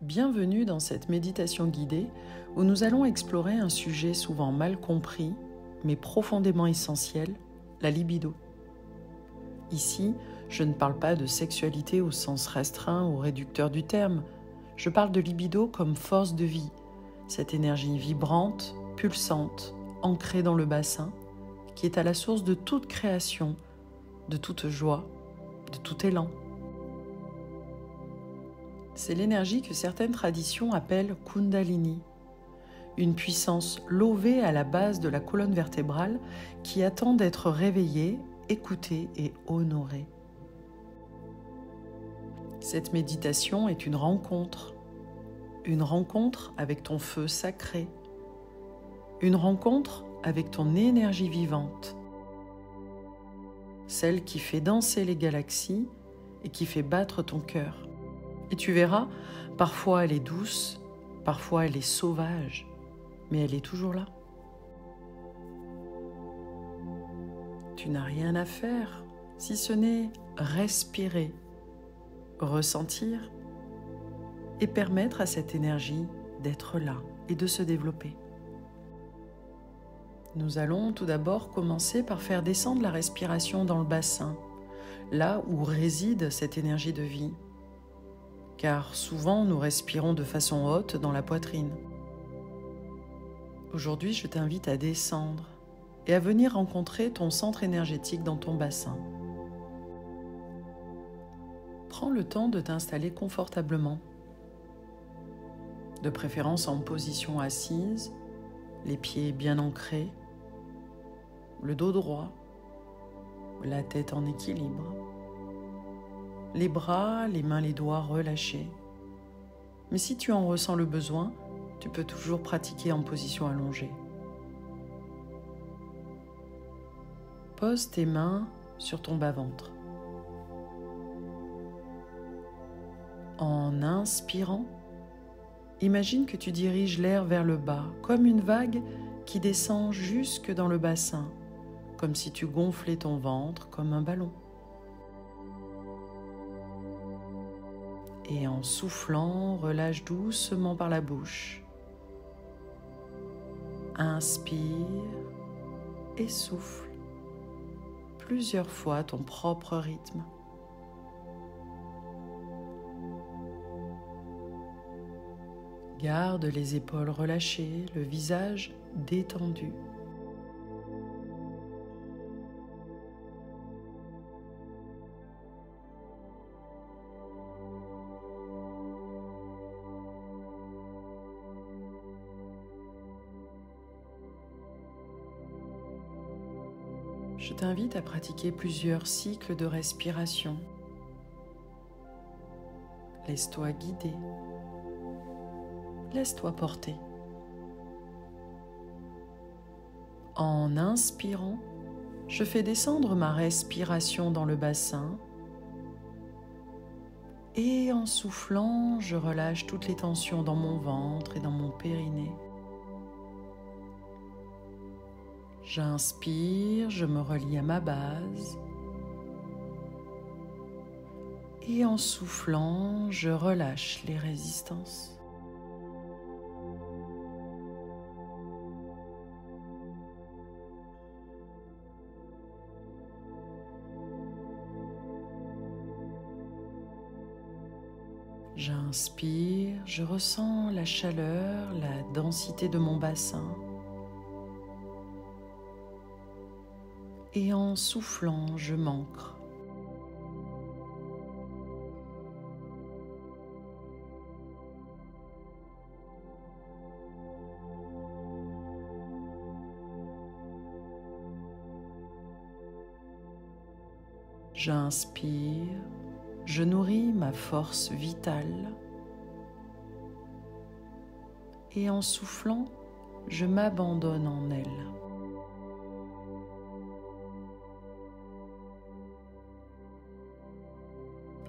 Bienvenue dans cette méditation guidée où nous allons explorer un sujet souvent mal compris, mais profondément essentiel, la libido. Ici, je ne parle pas de sexualité au sens restreint ou réducteur du terme, je parle de libido comme force de vie, cette énergie vibrante, pulsante, ancrée dans le bassin, qui est à la source de toute création, de toute joie, de tout élan. C'est l'énergie que certaines traditions appellent Kundalini, une puissance levée à la base de la colonne vertébrale qui attend d'être réveillée, écoutée et honorée. Cette méditation est une rencontre avec ton feu sacré, une rencontre avec ton énergie vivante, celle qui fait danser les galaxies et qui fait battre ton cœur. Et tu verras, parfois elle est douce, parfois elle est sauvage, mais elle est toujours là. Tu n'as rien à faire, si ce n'est respirer, ressentir et permettre à cette énergie d'être là et de se développer. Nous allons tout d'abord commencer par faire descendre la respiration dans le bassin, là où réside cette énergie de vie. Car souvent nous respirons de façon haute dans la poitrine. Aujourd'hui, je t'invite à descendre et à venir rencontrer ton centre énergétique dans ton bassin. Prends le temps de t'installer confortablement, de préférence en position assise, les pieds bien ancrés, le dos droit, la tête en équilibre. Les bras, les mains, les doigts relâchés. Mais si tu en ressens le besoin, tu peux toujours pratiquer en position allongée. Pose tes mains sur ton bas-ventre. En inspirant, imagine que tu diriges l'air vers le bas, comme une vague qui descend jusque dans le bassin, comme si tu gonflais ton ventre comme un ballon. Et en soufflant, relâche doucement par la bouche. Inspire et souffle plusieurs fois à ton propre rythme. Garde les épaules relâchées, le visage détendu. Je t'invite à pratiquer plusieurs cycles de respiration. Laisse-toi guider. Laisse-toi porter. En inspirant, je fais descendre ma respiration dans le bassin et en soufflant, je relâche toutes les tensions dans mon ventre et dans mon périnée. J'inspire, je me relie à ma base et en soufflant, je relâche les résistances. J'inspire, je ressens la chaleur, la densité de mon bassin. Et en soufflant, je m'ancre. J'inspire, je nourris ma force vitale. Et en soufflant, je m'abandonne en elle.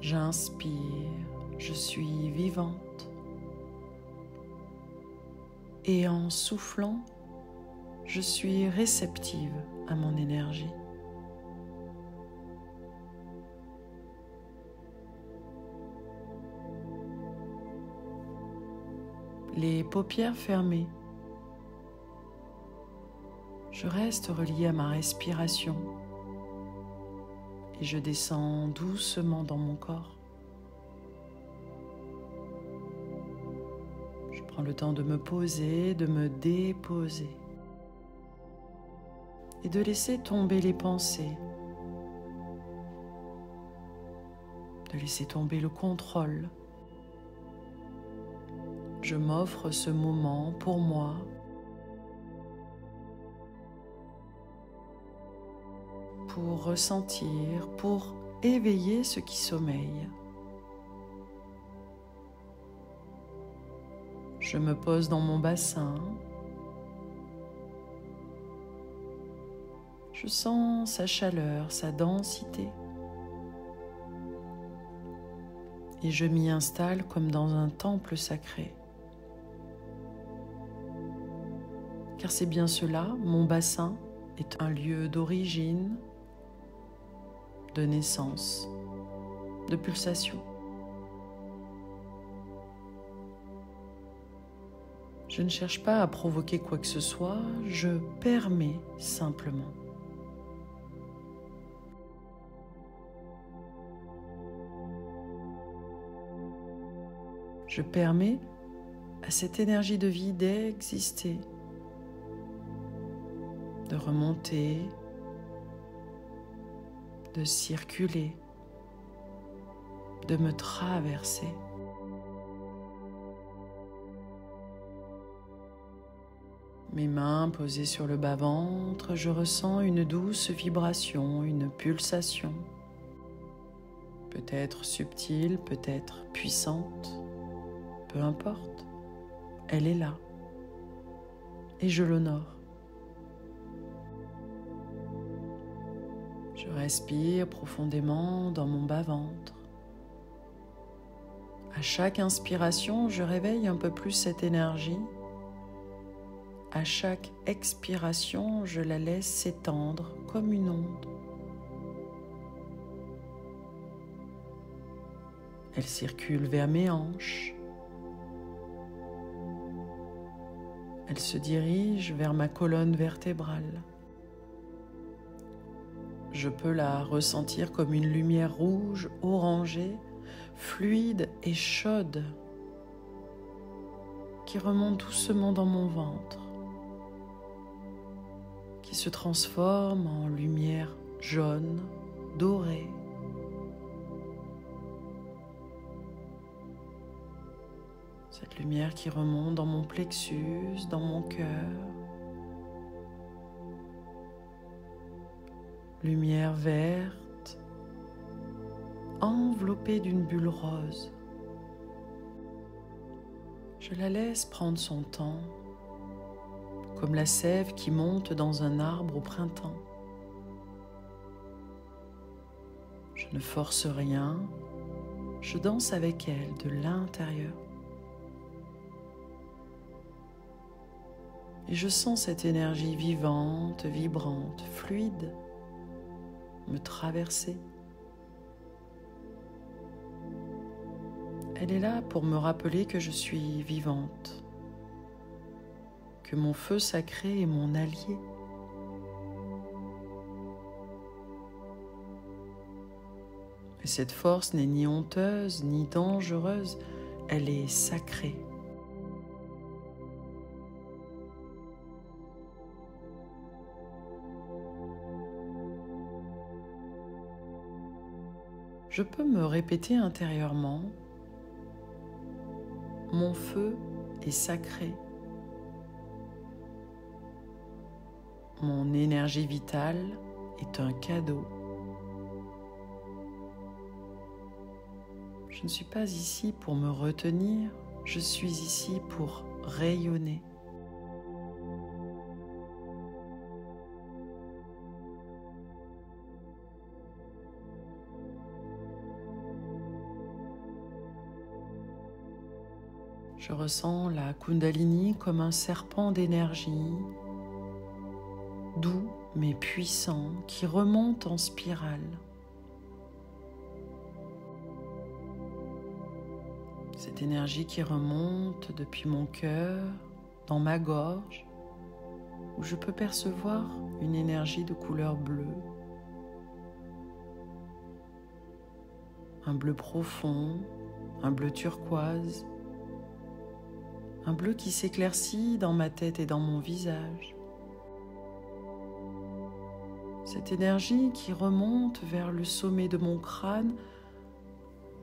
J'inspire, je suis vivante. Et en soufflant, je suis réceptive à mon énergie. les paupières fermées. Je reste relié à ma respiration et je descends doucement dans mon corps. Je prends le temps de me poser, de me déposer et de laisser tomber les pensées, de laisser tomber le contrôle. Je m'offre ce moment pour moi, pour ressentir, pour éveiller ce qui sommeille. Je me pose dans mon bassin. Je sens sa chaleur, sa densité. Et je m'y installe comme dans un temple sacré. Car c'est bien cela, mon bassin est un lieu d'origine, de naissance, de pulsation. Je ne cherche pas à provoquer quoi que ce soit, je permets simplement. Je permets à cette énergie de vie d'exister, de remonter, de circuler, de me traverser. Mes mains posées sur le bas-ventre, je ressens une douce vibration, une pulsation, peut-être subtile, peut-être puissante, peu importe, elle est là et je l'honore. Je respire profondément dans mon bas-ventre. À chaque inspiration, je réveille un peu plus cette énergie. À chaque expiration, je la laisse s'étendre comme une onde. Elle circule vers mes hanches. Elle se dirige vers ma colonne vertébrale. Je peux la ressentir comme une lumière rouge, orangée, fluide et chaude qui remonte doucement dans mon ventre, qui se transforme en lumière jaune, dorée. Cette lumière qui remonte dans mon plexus, dans mon cœur. Lumière verte, enveloppée d'une bulle rose. Je la laisse prendre son temps, comme la sève qui monte dans un arbre au printemps. Je ne force rien, je danse avec elle de l'intérieur. Et je sens cette énergie vivante, vibrante, fluide, me traverser. Elle est là pour me rappeler que je suis vivante, que mon feu sacré est mon allié. Et cette force n'est ni honteuse ni dangereuse, elle est sacrée. Je peux me répéter intérieurement, mon feu est sacré. Mon énergie vitale est un cadeau. Je ne suis pas ici pour me retenir, je suis ici pour rayonner. Je ressens la Kundalini comme un serpent d'énergie, doux mais puissant, qui remonte en spirale. Cette énergie qui remonte depuis mon cœur, dans ma gorge, où je peux percevoir une énergie de couleur bleue. Un bleu profond, un bleu turquoise, un bleu qui s'éclaircit dans ma tête et dans mon visage. Cette énergie qui remonte vers le sommet de mon crâne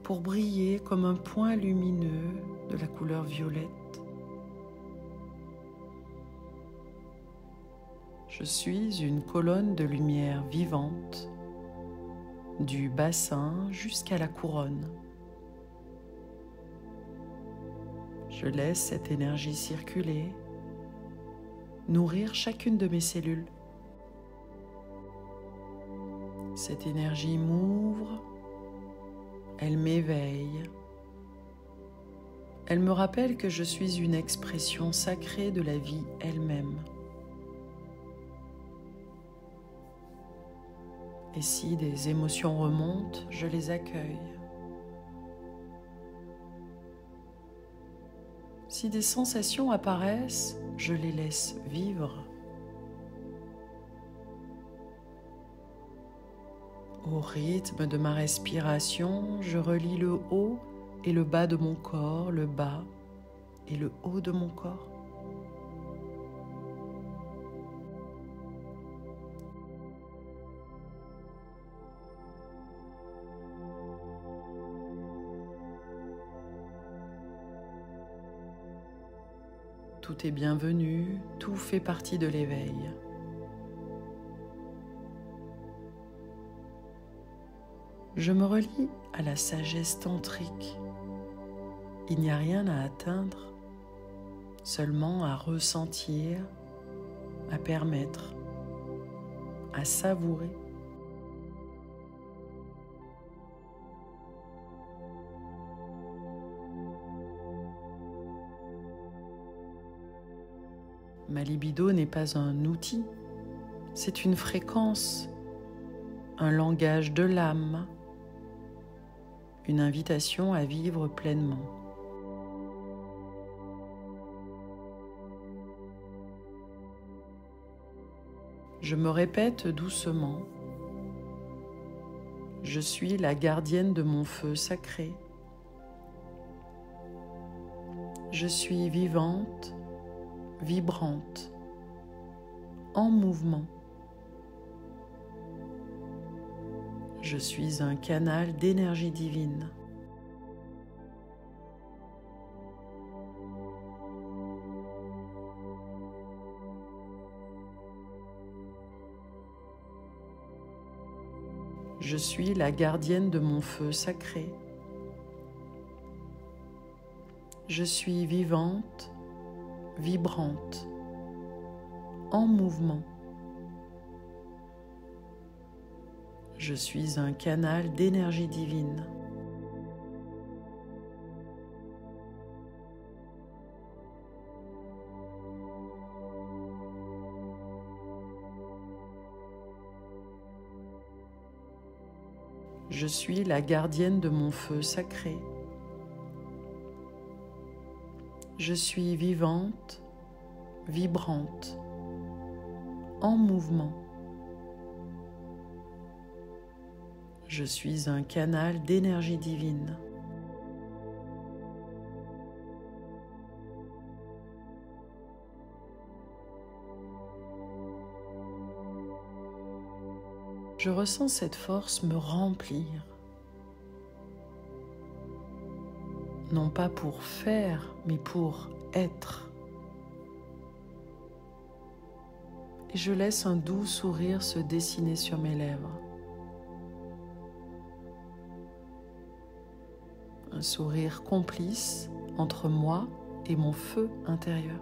pour briller comme un point lumineux de la couleur violette. Je suis une colonne de lumière vivante, du bassin jusqu'à la couronne. Je laisse cette énergie circuler, nourrir chacune de mes cellules. Cette énergie m'ouvre, elle m'éveille. Elle me rappelle que je suis une expression sacrée de la vie elle-même. Et si des émotions remontent, je les accueille. Si des sensations apparaissent, je les laisse vivre. Au rythme de ma respiration, je relie le haut et le bas de mon corps, le bas et le haut de mon corps. Tout est bienvenu, tout fait partie de l'éveil. Je me relie à la sagesse tantrique. Il n'y a rien à atteindre, seulement à ressentir, à permettre, à savourer. Ma libido n'est pas un outil, c'est une fréquence, un langage de l'âme, une invitation à vivre pleinement. Je me répète doucement, je suis la gardienne de mon feu sacré. Je suis vivante, vibrante, en mouvement. Je suis un canal d'énergie divine. Je suis la gardienne de mon feu sacré. Je suis vivante, vibrante, en mouvement. Je suis un canal d'énergie divine. Je suis la gardienne de mon feu sacré. Je suis vivante, vibrante, en mouvement. Je suis un canal d'énergie divine. Je ressens cette force me remplir. Non pas pour faire, mais pour être. Et je laisse un doux sourire se dessiner sur mes lèvres. Un sourire complice entre moi et mon feu intérieur.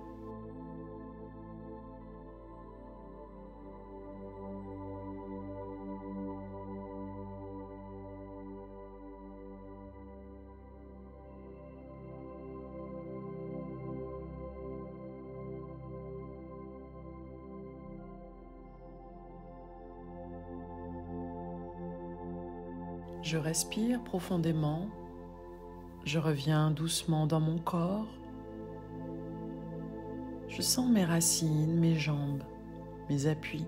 Je respire profondément. Je reviens doucement dans mon corps. Je sens mes racines, mes jambes, mes appuis.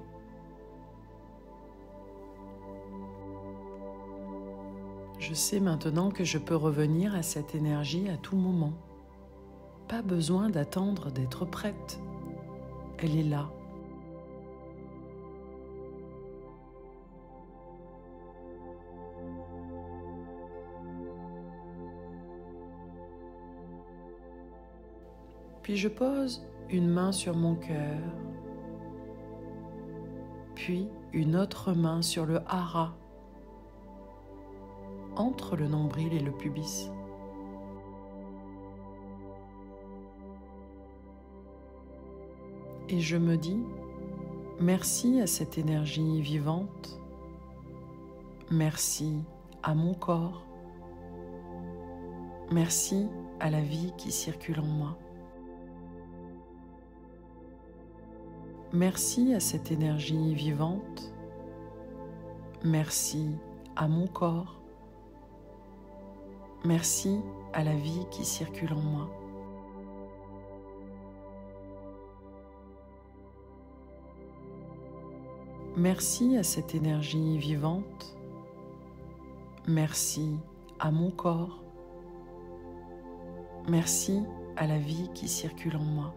Je sais maintenant que je peux revenir à cette énergie à tout moment. Pas besoin d'attendre d'être prête. Elle est là. Puis je pose une main sur mon cœur, puis une autre main sur le hara, entre le nombril et le pubis. Et je me dis, merci à cette énergie vivante, merci à mon corps, merci à la vie qui circule en moi. Merci à cette énergie vivante, merci à mon corps, merci à la vie qui circule en moi. Merci à cette énergie vivante, merci à mon corps, merci à la vie qui circule en moi.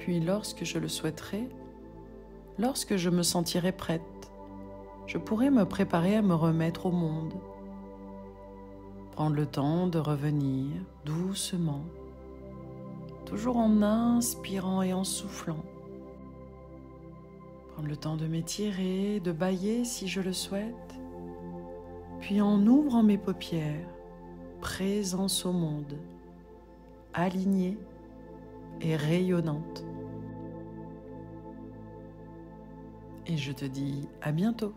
Puis lorsque je le souhaiterai, lorsque je me sentirai prête, je pourrai me préparer à me remettre au monde. Prendre le temps de revenir doucement, toujours en inspirant et en soufflant. Prendre le temps de m'étirer, de bâiller si je le souhaite, puis en ouvrant mes paupières, présence au monde, alignée et rayonnante. Et je te dis à bientôt.